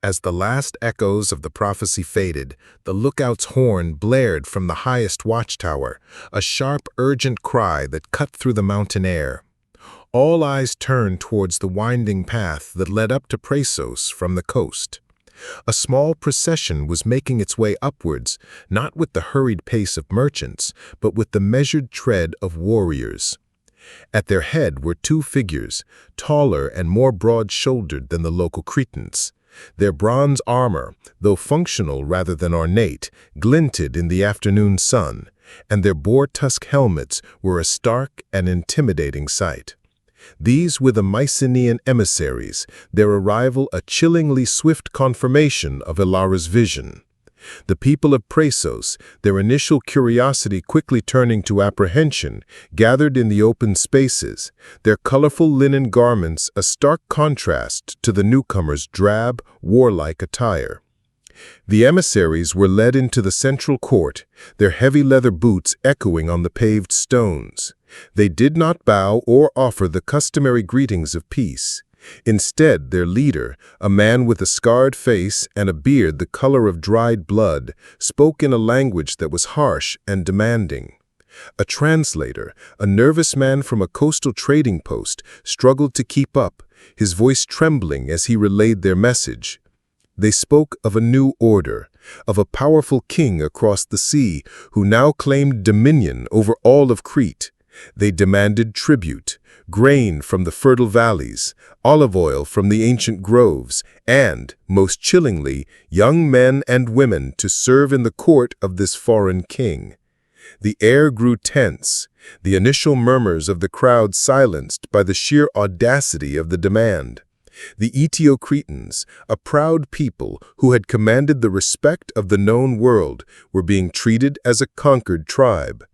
As the last echoes of the prophecy faded, the lookout's horn blared from the highest watchtower, a sharp, urgent cry that cut through the mountain air. All eyes turned towards the winding path that led up to Praesos from the coast. A small procession was making its way upwards, not with the hurried pace of merchants, but with the measured tread of warriors. At their head were two figures, taller and more broad-shouldered than the local Cretans. Their bronze armor, though functional rather than ornate, glinted in the afternoon sun, and their boar-tusk helmets were a stark and intimidating sight. These were the Mycenaean emissaries, their arrival a chillingly swift confirmation of Ilara's vision. The people of Praesos, their initial curiosity quickly turning to apprehension, gathered in the open spaces, their colorful linen garments a stark contrast to the newcomers' drab, warlike attire. The emissaries were led into the central court, their heavy leather boots echoing on the paved stones. They did not bow or offer the customary greetings of peace. Instead, their leader, a man with a scarred face and a beard the color of dried blood, spoke in a language that was harsh and demanding. A translator, a nervous man from a coastal trading post, struggled to keep up, his voice trembling as he relayed their message. They spoke of a new order, of a powerful king across the sea who now claimed dominion over all of Crete. They demanded tribute, grain from the fertile valleys, olive oil from the ancient groves, and, most chillingly, young men and women to serve in the court of this foreign king. The air grew tense, the initial murmurs of the crowd silenced by the sheer audacity of the demand. The Cretans, a proud people who had commanded the respect of the known world, were being treated as a conquered tribe.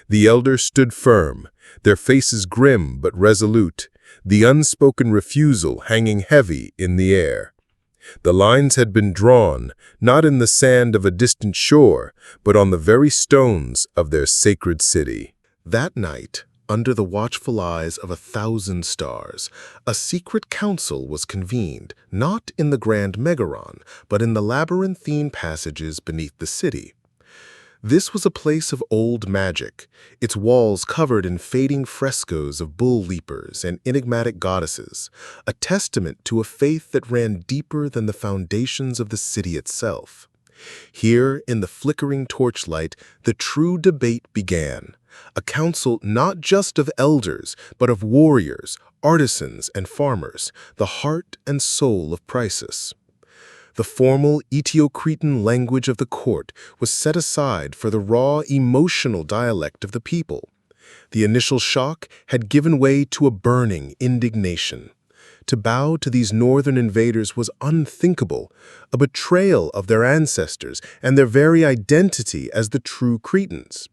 The elders stood firm, their faces grim but resolute, the unspoken refusal hanging heavy in the air. The lines had been drawn, not in the sand of a distant shore, but on the very stones of their sacred city. That night, under the watchful eyes of 1,000 stars, a secret council was convened, not in the Grand Megaron, but in the labyrinthine passages beneath the city. This was a place of old magic, its walls covered in fading frescoes of bull leapers and enigmatic goddesses, a testament to a faith that ran deeper than the foundations of the city itself. Here, in the flickering torchlight, the true debate began, a council not just of elders, but of warriors, artisans, and farmers, the heart and soul of Praesos. The formal Eteocretan language of the court was set aside for the raw, emotional dialect of the people. The initial shock had given way to a burning indignation. To bow to these northern invaders was unthinkable, a betrayal of their ancestors and their very identity as the true Cretans.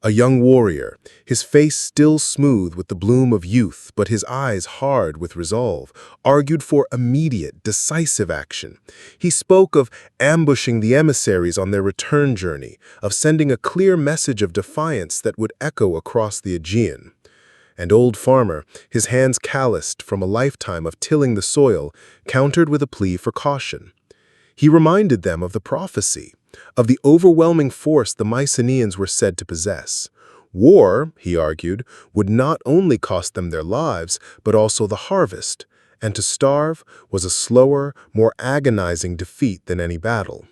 A young warrior, his face still smooth with the bloom of youth but his eyes hard with resolve, argued for immediate, decisive action. He spoke of ambushing the emissaries on their return journey, of sending a clear message of defiance that would echo across the Aegean. And old farmer, his hands calloused from a lifetime of tilling the soil, countered with a plea for caution. He reminded them of the prophecy, of the overwhelming force the Mycenaeans were said to possess. War, he argued, would not only cost them their lives, but also the harvest, and to starve was a slower, more agonizing defeat than any battle.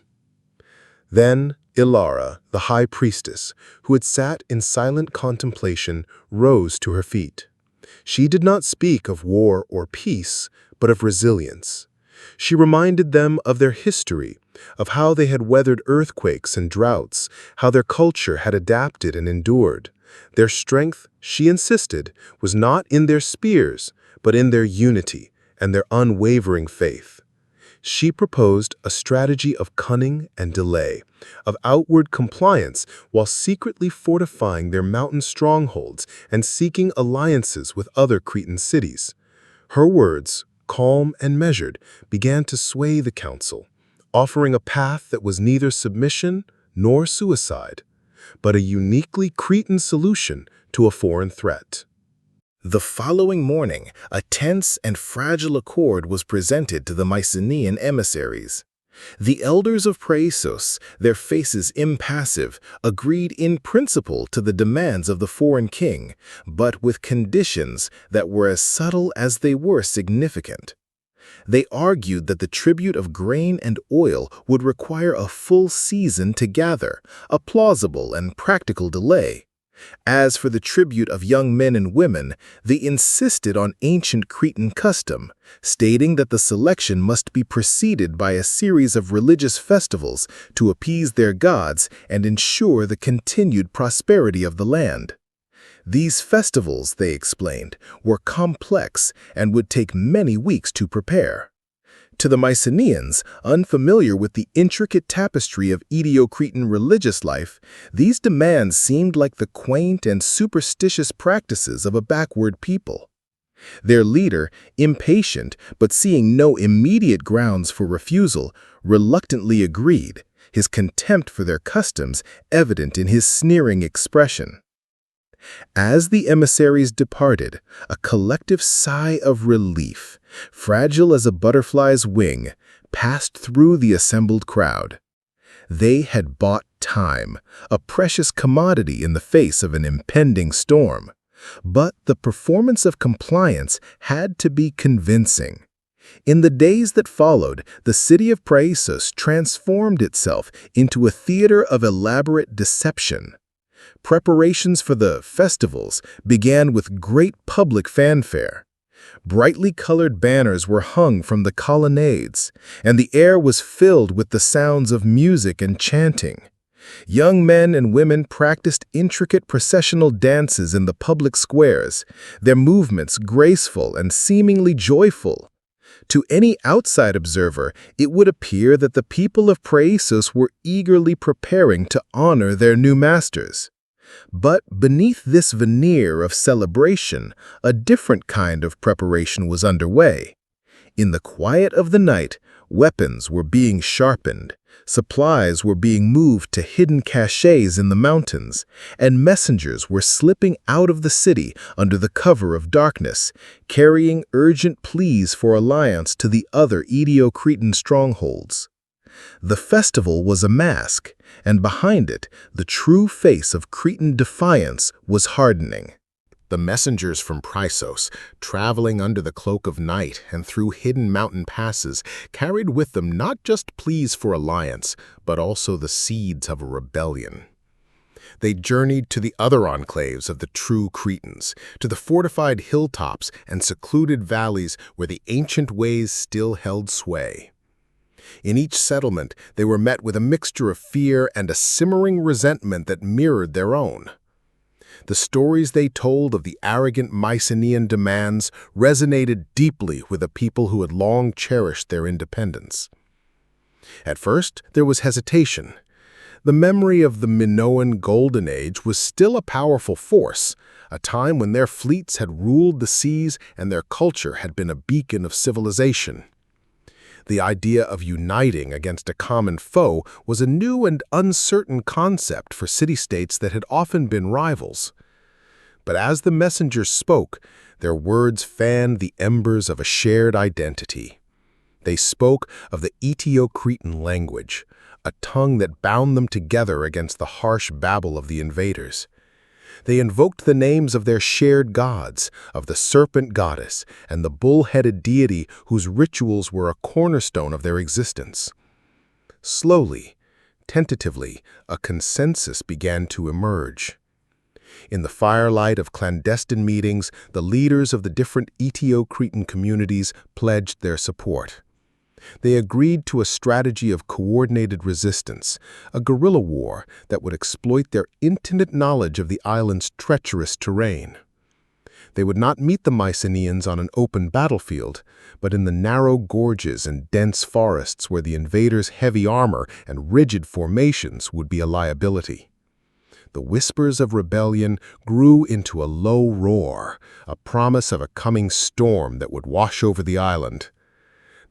Then Ilara, the high priestess, who had sat in silent contemplation, rose to her feet. She did not speak of war or peace, but of resilience. She reminded them of their history, of how they had weathered earthquakes and droughts, how their culture had adapted and endured. Their strength, she insisted, was not in their spears, but in their unity and their unwavering faith. She proposed a strategy of cunning and delay, of outward compliance while secretly fortifying their mountain strongholds and seeking alliances with other Cretan cities. Her words, calm and measured, began to sway the council, offering a path that was neither submission nor suicide, but a uniquely Cretan solution to a foreign threat. The following morning, a tense and fragile accord was presented to the Mycenaean emissaries. The elders of Praesos, their faces impassive, agreed in principle to the demands of the foreign king, but with conditions that were as subtle as they were significant. They argued that the tribute of grain and oil would require a full season to gather, a plausible and practical delay. As for the tribute of young men and women, they insisted on ancient Cretan custom, stating that the selection must be preceded by a series of religious festivals to appease their gods and ensure the continued prosperity of the land. These festivals, they explained, were complex and would take many weeks to prepare. To the Mycenaeans, unfamiliar with the intricate tapestry of Edo-Cretan religious life, these demands seemed like the quaint and superstitious practices of a backward people. Their leader, impatient but seeing no immediate grounds for refusal, reluctantly agreed, his contempt for their customs evident in his sneering expression. As the emissaries departed, a collective sigh of relief, fragile as a butterfly's wing, passed through the assembled crowd. They had bought time, a precious commodity in the face of an impending storm. But the performance of compliance had to be convincing. In the days that followed, the city of Praesos transformed itself into a theater of elaborate deception. Preparations for the festivals began with great public fanfare. Brightly colored banners were hung from the colonnades, and the air was filled with the sounds of music and chanting. Young men and women practiced intricate processional dances in the public squares, their movements graceful and seemingly joyful. To any outside observer, it would appear that the people of Praesos were eagerly preparing to honor their new masters. But beneath this veneer of celebration, a different kind of preparation was underway. In the quiet of the night, weapons were being sharpened, supplies were being moved to hidden caches in the mountains, and messengers were slipping out of the city under the cover of darkness, carrying urgent pleas for alliance to the other Edo-Cretan strongholds. The festival was a mask, and behind it, the true face of Cretan defiance was hardening. The messengers from Praesos, traveling under the cloak of night and through hidden mountain passes, carried with them not just pleas for alliance, but also the seeds of a rebellion. They journeyed to the other enclaves of the true Cretans, to the fortified hilltops and secluded valleys where the ancient ways still held sway. In each settlement, they were met with a mixture of fear and a simmering resentment that mirrored their own. The stories they told of the arrogant Mycenaean demands resonated deeply with a people who had long cherished their independence. At first, there was hesitation. The memory of the Minoan Golden Age was still a powerful force, a time when their fleets had ruled the seas and their culture had been a beacon of civilization. The idea of uniting against a common foe was a new and uncertain concept for city-states that had often been rivals. But as the messengers spoke, their words fanned the embers of a shared identity. They spoke of the Edo-Cretan language, a tongue that bound them together against the harsh babble of the invaders. They invoked the names of their shared gods, of the serpent goddess and the bull-headed deity whose rituals were a cornerstone of their existence. Slowly, tentatively, a consensus began to emerge. In the firelight of clandestine meetings, the leaders of the different Edo-Cretan communities pledged their support. They agreed to a strategy of coordinated resistance, a guerrilla war that would exploit their intimate knowledge of the island's treacherous terrain. They would not meet the Mycenaeans on an open battlefield, but in the narrow gorges and dense forests where the invaders' heavy armor and rigid formations would be a liability. The whispers of rebellion grew into a low roar, a promise of a coming storm that would wash over the island.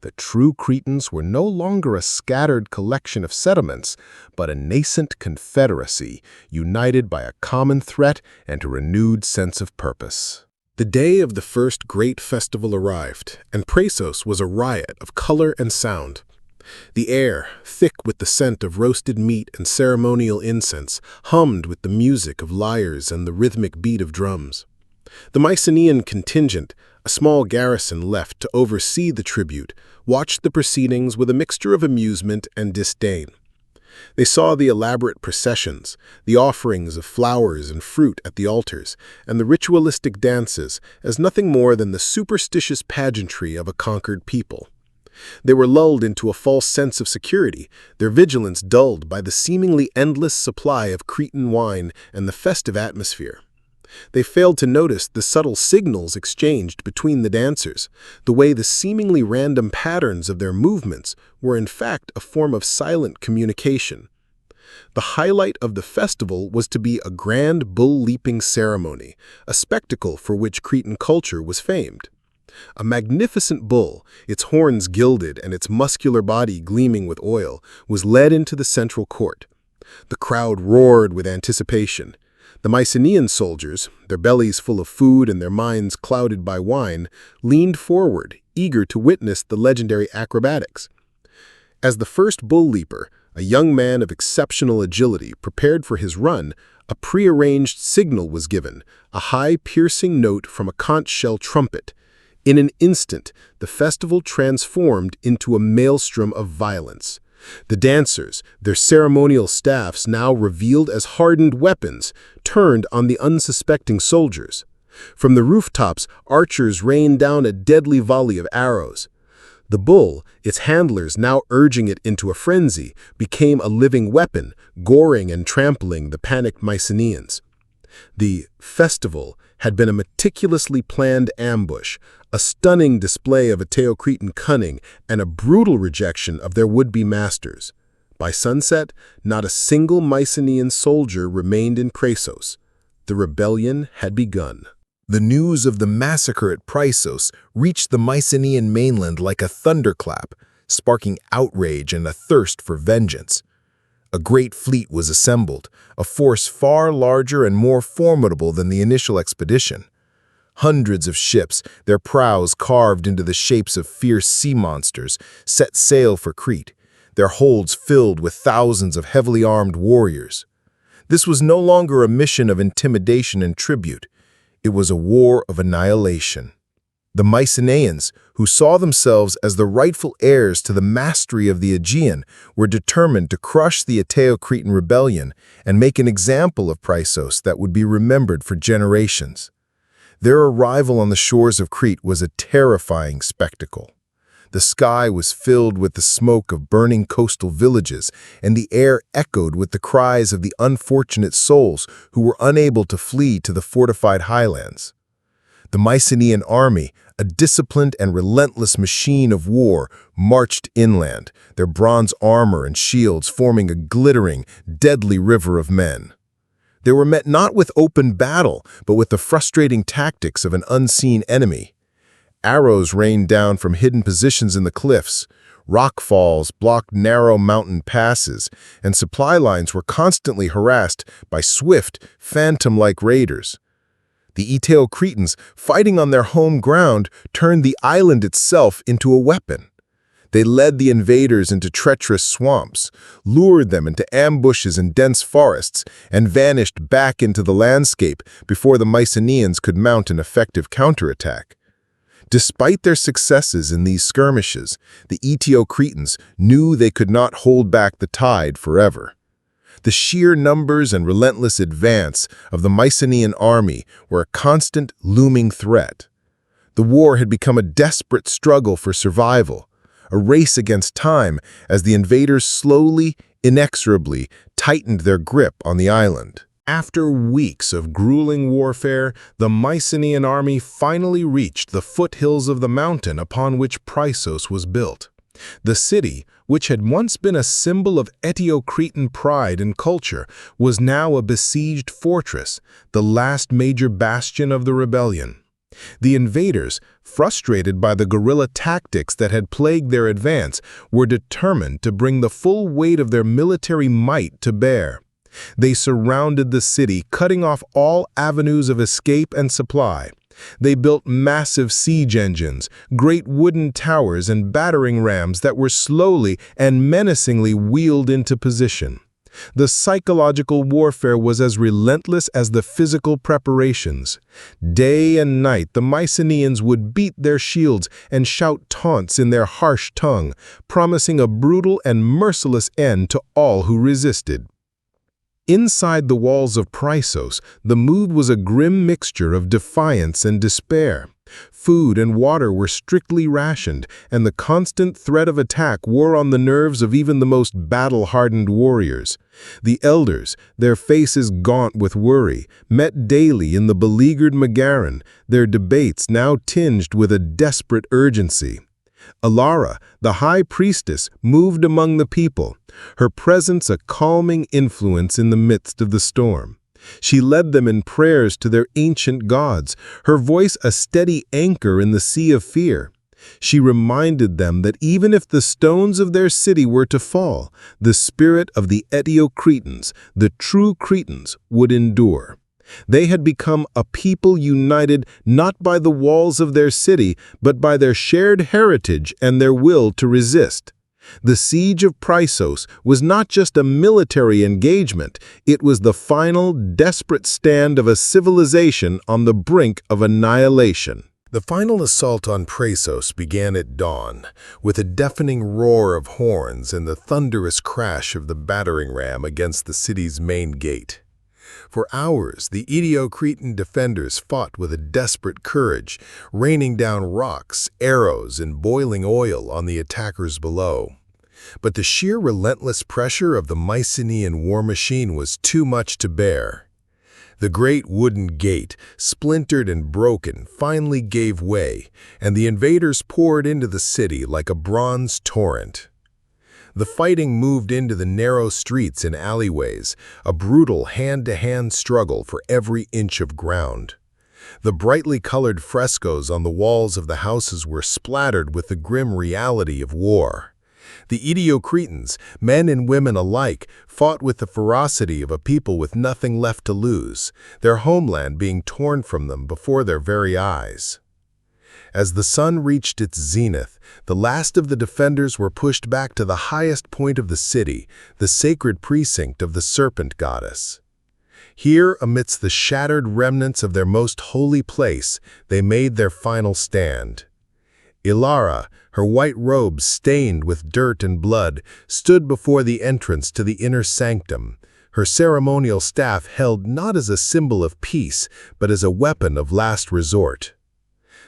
The true Cretans were no longer a scattered collection of settlements, but a nascent confederacy united by a common threat and a renewed sense of purpose. The day of the first great festival arrived, and Praesos was a riot of color and sound. The air, thick with the scent of roasted meat and ceremonial incense, hummed with the music of lyres and the rhythmic beat of drums. The Mycenaean contingent, a small garrison left to oversee the tribute, watched the proceedings with a mixture of amusement and disdain. They saw the elaborate processions, the offerings of flowers and fruit at the altars, and the ritualistic dances as nothing more than the superstitious pageantry of a conquered people. They were lulled into a false sense of security, their vigilance dulled by the seemingly endless supply of Cretan wine and the festive atmosphere. They failed to notice the subtle signals exchanged between the dancers, the way the seemingly random patterns of their movements were in fact a form of silent communication. The highlight of the festival was to be a grand bull-leaping ceremony, a spectacle for which Cretan culture was famed. A magnificent bull, its horns gilded and its muscular body gleaming with oil, was led into the central court. The crowd roared with anticipation. The Mycenaean soldiers, their bellies full of food and their minds clouded by wine, leaned forward, eager to witness the legendary acrobatics. As the first bull leaper, a young man of exceptional agility, prepared for his run, a prearranged signal was given, a high, piercing note from a conch shell trumpet. In an instant, the festival transformed into a maelstrom of violence. The dancers, their ceremonial staffs now revealed as hardened weapons, turned on the unsuspecting soldiers. From the rooftops, archers rained down a deadly volley of arrows. The bull, its handlers now urging it into a frenzy, became a living weapon, goring and trampling the panicked Mycenaeans. The festival had been a meticulously planned ambush, a stunning display of Aeteo-Cretan cunning and a brutal rejection of their would-be masters. By sunset, not a single Mycenaean soldier remained in Praesos. The rebellion had begun. The news of the massacre at Praesos reached the Mycenaean mainland like a thunderclap, sparking outrage and a thirst for vengeance. A great fleet was assembled, a force far larger and more formidable than the initial expedition. Hundreds of ships, their prows carved into the shapes of fierce sea monsters, set sail for Crete, their holds filled with thousands of heavily armed warriors. This was no longer a mission of intimidation and tribute. It was a war of annihilation. The Mycenaeans, who saw themselves as the rightful heirs to the mastery of the Aegean, were determined to crush the Aeteo-Cretan rebellion and make an example of Praesos that would be remembered for generations. Their arrival on the shores of Crete was a terrifying spectacle. The sky was filled with the smoke of burning coastal villages, and the air echoed with the cries of the unfortunate souls who were unable to flee to the fortified highlands. The Mycenaean army, a disciplined and relentless machine of war, marched inland, their bronze armor and shields forming a glittering, deadly river of men. They were met not with open battle, but with the frustrating tactics of an unseen enemy. Arrows rained down from hidden positions in the cliffs, rock falls blocked narrow mountain passes, and supply lines were constantly harassed by swift, phantom-like raiders. The Aeteo-Cretans, fighting on their home ground, turned the island itself into a weapon. They led the invaders into treacherous swamps, lured them into ambushes in dense forests, and vanished back into the landscape before the Mycenaeans could mount an effective counterattack. Despite their successes in these skirmishes, the Aeteo-Cretans knew they could not hold back the tide forever. The sheer numbers and relentless advance of the Mycenaean army were a constant, looming threat. The war had become a desperate struggle for survival, a race against time as the invaders slowly, inexorably tightened their grip on the island. After weeks of grueling warfare, the Mycenaean army finally reached the foothills of the mountain upon which Praesos was built. The city, which had once been a symbol of Aeteo-Cretan pride and culture, was now a besieged fortress, the last major bastion of the rebellion. The invaders, frustrated by the guerrilla tactics that had plagued their advance, were determined to bring the full weight of their military might to bear. They surrounded the city, cutting off all avenues of escape and supply. They built massive siege engines, great wooden towers and battering rams that were slowly and menacingly wheeled into position. The psychological warfare was as relentless as the physical preparations. Day and night the Mycenaeans would beat their shields and shout taunts in their harsh tongue, promising a brutal and merciless end to all who resisted. Inside the walls of Chrysos, the mood was a grim mixture of defiance and despair. Food and water were strictly rationed, and the constant threat of attack wore on the nerves of even the most battle-hardened warriors. The elders, their faces gaunt with worry, met daily in the beleaguered Megaron, their debates now tinged with a desperate urgency. Ilara, the high priestess, moved among the people, her presence a calming influence in the midst of the storm. She led them in prayers to their ancient gods, her voice a steady anchor in the sea of fear. She reminded them that even if the stones of their city were to fall, the spirit of the Cretans, the true Cretans, would endure. They had become a people united not by the walls of their city, but by their shared heritage and their will to resist. The siege of Chrysos was not just a military engagement, it was the final, desperate stand of a civilization on the brink of annihilation. The final assault on Chrysos began at dawn, with a deafening roar of horns and the thunderous crash of the battering ram against the city's main gate. For hours, the Cretan defenders fought with a desperate courage, raining down rocks, arrows, and boiling oil on the attackers below. But the sheer relentless pressure of the Mycenaean war machine was too much to bear. The great wooden gate, splintered and broken, finally gave way, and the invaders poured into the city like a bronze torrent. The fighting moved into the narrow streets and alleyways, a brutal hand-to-hand struggle for every inch of ground. The brightly colored frescoes on the walls of the houses were splattered with the grim reality of war. The Cretans, men and women alike, fought with the ferocity of a people with nothing left to lose, their homeland being torn from them before their very eyes. As the sun reached its zenith, the last of the defenders were pushed back to the highest point of the city, the sacred precinct of the serpent goddess. Here, amidst the shattered remnants of their most holy place, they made their final stand. Ilara, her white robes stained with dirt and blood, stood before the entrance to the inner sanctum, her ceremonial staff held not as a symbol of peace, but as a weapon of last resort.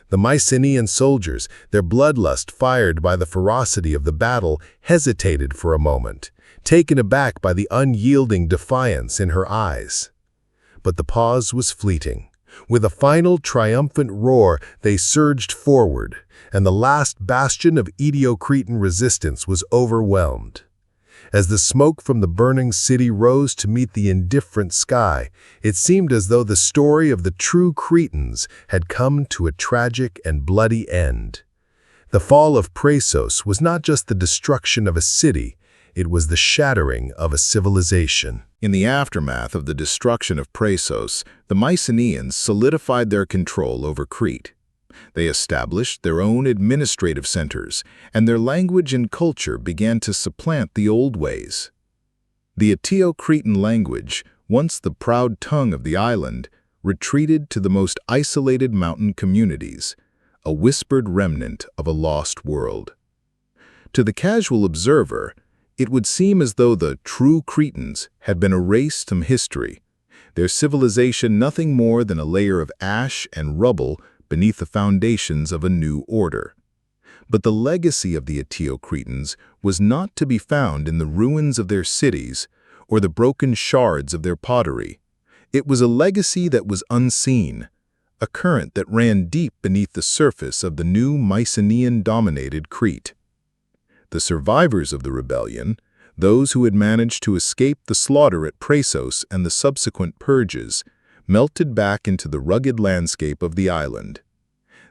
The Mycenaean soldiers, their bloodlust fired by the ferocity of the battle, hesitated for a moment, taken aback by the unyielding defiance in her eyes. But the pause was fleeting. With a final triumphant roar, they surged forward, and the last bastion of Cretan resistance was overwhelmed. As the smoke from the burning city rose to meet the indifferent sky, it seemed as though the story of the true Cretans had come to a tragic and bloody end. The fall of Chrysos was not just the destruction of a city, it was the shattering of a civilization. In the aftermath of the destruction of Chrysos, the Mycenaeans solidified their control over Crete. They established their own administrative centers, and their language and culture began to supplant the old ways. The Aeteo-Cretan language, once the proud tongue of the island, retreated to the most isolated mountain communities, a whispered remnant of a lost world. To the casual observer, it would seem as though the true Cretans had been erased from history, their civilization nothing more than a layer of ash and rubble beneath the foundations of a new order. But the legacy of the Aeteo-Cretans was not to be found in the ruins of their cities or the broken shards of their pottery. It was a legacy that was unseen, a current that ran deep beneath the surface of the new Mycenaean-dominated Crete. The survivors of the rebellion, those who had managed to escape the slaughter at Chrysos and the subsequent purges, melted back into the rugged landscape of the island.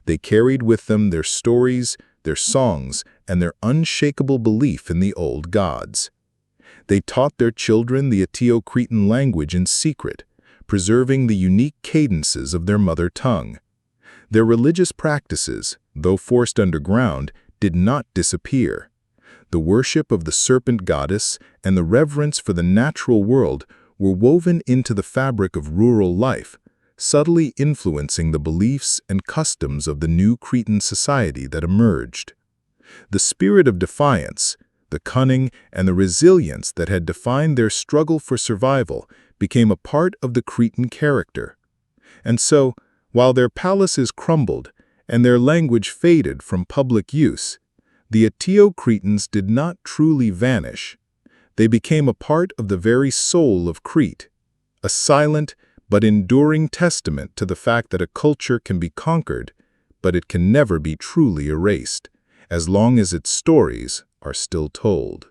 They carried with them their stories, their songs, and their unshakable belief in the old gods. They taught their children the Aeteo-Cretan language in secret, preserving the unique cadences of their mother tongue. Their religious practices, though forced underground, did not disappear. The worship of the serpent goddess and the reverence for the natural world were woven into the fabric of rural life, subtly influencing the beliefs and customs of the new Cretan society that emerged. The spirit of defiance, the cunning and the resilience that had defined their struggle for survival became a part of the Cretan character. And so, while their palaces crumbled and their language faded from public use, the Aeteo-Cretans did not truly vanish. They became a part of the very soul of Crete, a silent but enduring testament to the fact that a culture can be conquered, but it can never be truly erased, as long as its stories are still told.